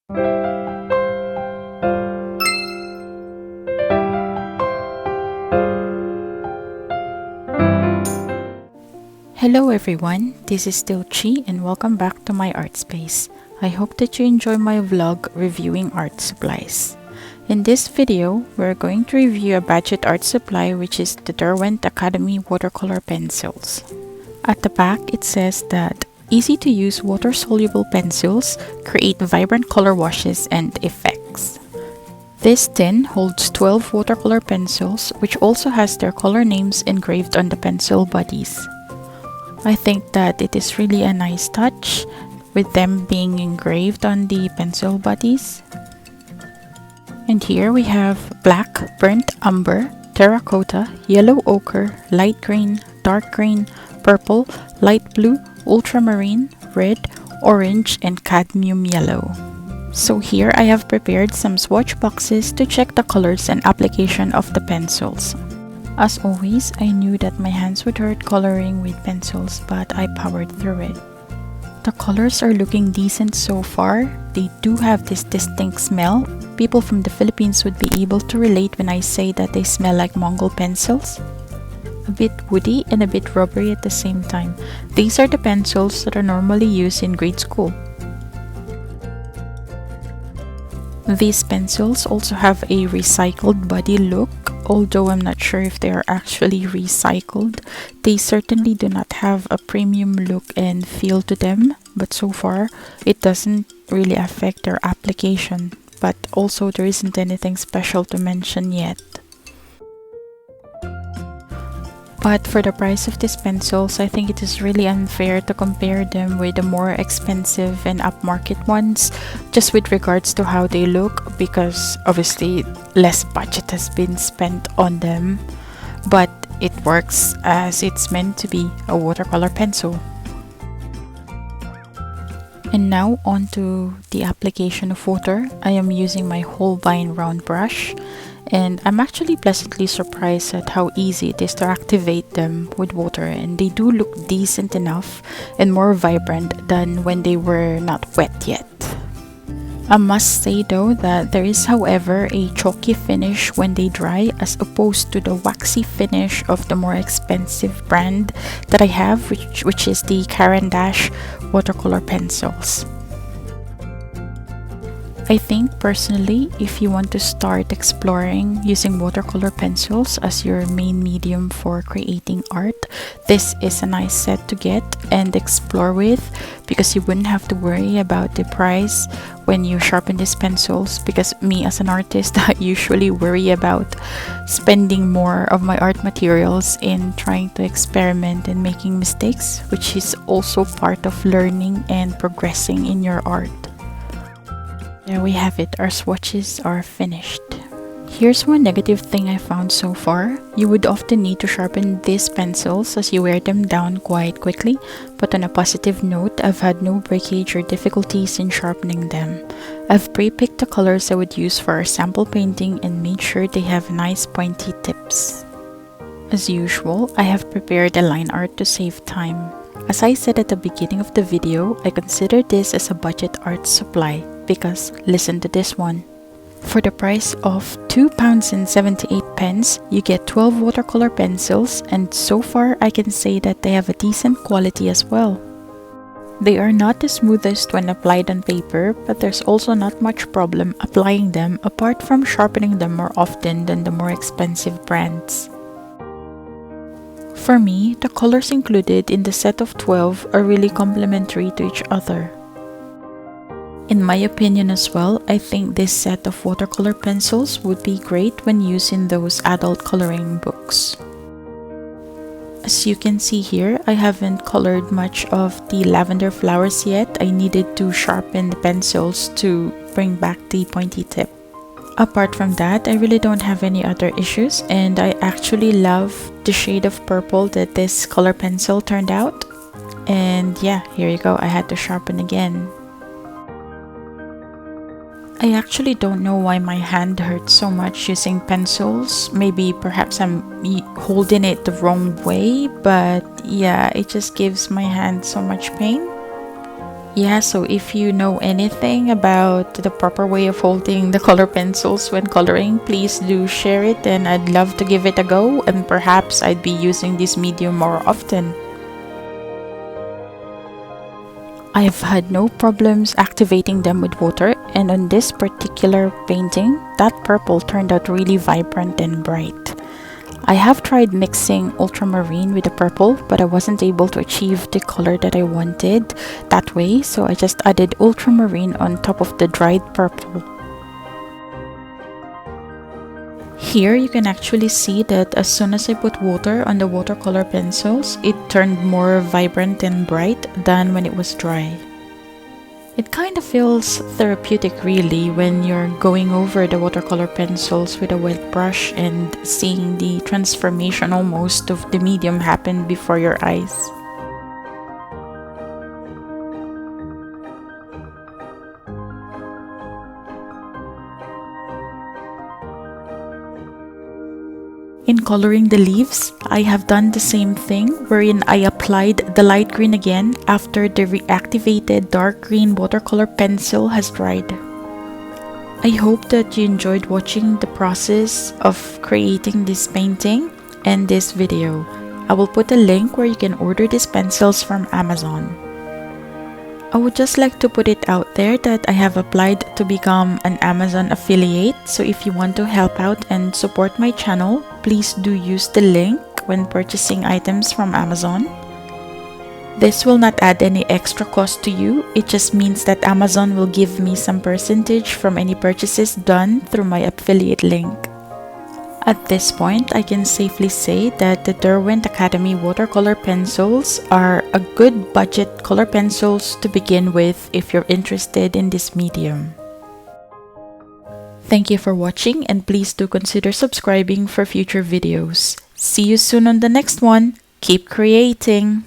Hello everyone, this is still Chie and welcome back to my art space. I hope that you enjoy my vlog reviewing art supplies. In this video, we're going to review a budget art supply which is the Derwent Academy watercolor pencils. At the back, it says that easy to use water-soluble pencils create vibrant color washes and effects. This tin holds 12 watercolor pencils which also has their color names engraved on the pencil bodies. I think that it is really a nice touch with them being engraved on the pencil bodies. And here we have black, burnt umber, terracotta, yellow ochre, light green, dark green, purple, light blue, ultramarine, red, orange, and cadmium yellow. So here I have prepared some swatch boxes to check the colors and application of the pencils. As always, I knew that my hands would hurt coloring with pencils, but I powered through it. The colors are looking decent so far. They do have this distinct smell. People from the Philippines would be able to relate when I say that they smell like Mongol pencils. A bit woody and a bit rubbery at the same time. These are the pencils that are normally used in grade school. These pencils also have a recycled body look, although I'm not sure if they are actually recycled. They certainly do not have a premium look and feel to them, but so far it doesn't really affect their application. But also there isn't anything special to mention yet. But for the price of these pencils, I think it is really unfair to compare them with the more expensive and upmarket ones, just with regards to how they look, because obviously less budget has been spent on them, but it works as it's meant to be, a watercolor pencil. And now on to the application of water. I am using my Holbein round brush, and I'm actually pleasantly surprised at how easy it is to activate them with water, and they do look decent enough and more vibrant than when they were not wet yet. I must say though that there is however a chalky finish when they dry as opposed to the waxy finish of the more expensive brand that I have, which is the Caran d'Ache watercolor pencils. I think personally, if you want to start exploring using watercolor pencils as your main medium for creating art, this is a nice set to get and explore with, because you wouldn't have to worry about the price when you sharpen these pencils, because me as an artist, I usually worry about spending more of my art materials in trying to experiment and making mistakes, which is also part of learning and progressing in your art. There we have it, our swatches are finished. Here's one negative thing I found so far. You would often need to sharpen these pencils as you wear them down quite quickly, but on a positive note, I've had no breakage or difficulties in sharpening them. I've pre-picked the colors I would use for our sample painting and made sure they have nice pointy tips. As usual, I have prepared a line art to save time. As I said at the beginning of the video, I consider this as a budget art supply, because listen to this one. For the price of £2.78, you get 12 watercolor pencils, and so far I can say that they have a decent quality as well. They are not the smoothest when applied on paper, but there's also not much problem applying them apart from sharpening them more often than the more expensive brands. For me, the colors included in the set of 12 are really complementary to each other. In my opinion as well, I think this set of watercolor pencils would be great when used in those adult coloring books. As you can see here, I haven't colored much of the lavender flowers yet. I needed to sharpen the pencils to bring back the pointy tip. Apart from that, I really don't have any other issues, and I actually love the shade of purple that this color pencil turned out. And yeah, here you go, I had to sharpen again. I actually don't know why my hand hurts so much using pencils. Maybe perhaps I'm holding it the wrong way, but yeah, it just gives my hand so much pain. Yeah, so if you know anything about the proper way of holding the color pencils when coloring, please do share it and I'd love to give it a go, and perhaps I'd be using this medium more often. I've had no problems activating them with water, and on this particular painting, that purple turned out really vibrant and bright. I have tried mixing ultramarine with the purple, but I wasn't able to achieve the color that I wanted that way, so I just added ultramarine on top of the dried purple. Here you can actually see that as soon as I put water on the watercolor pencils, it turned more vibrant and bright than when it was dry. It kind of feels therapeutic really when you're going over the watercolor pencils with a wet brush and seeing the transformation almost of the medium happen before your eyes. In coloring the leaves, I have done the same thing wherein I applied the light green again after the reactivated dark green watercolor pencil has dried. I hope that you enjoyed watching the process of creating this painting and this video. I will put a link where you can order these pencils from Amazon. I would just like to put it out there that I have applied to become an Amazon affiliate, so if you want to help out and support my channel, please do use the link when purchasing items from Amazon. This will not add any extra cost to you, it just means that Amazon will give me some percentage from any purchases done through my affiliate link. At this point, I can safely say that the Derwent Academy watercolor pencils are a good budget color pencils to begin with if you're interested in this medium. Thank you for watching, and please do consider subscribing for future videos. See you soon on the next one. Keep creating!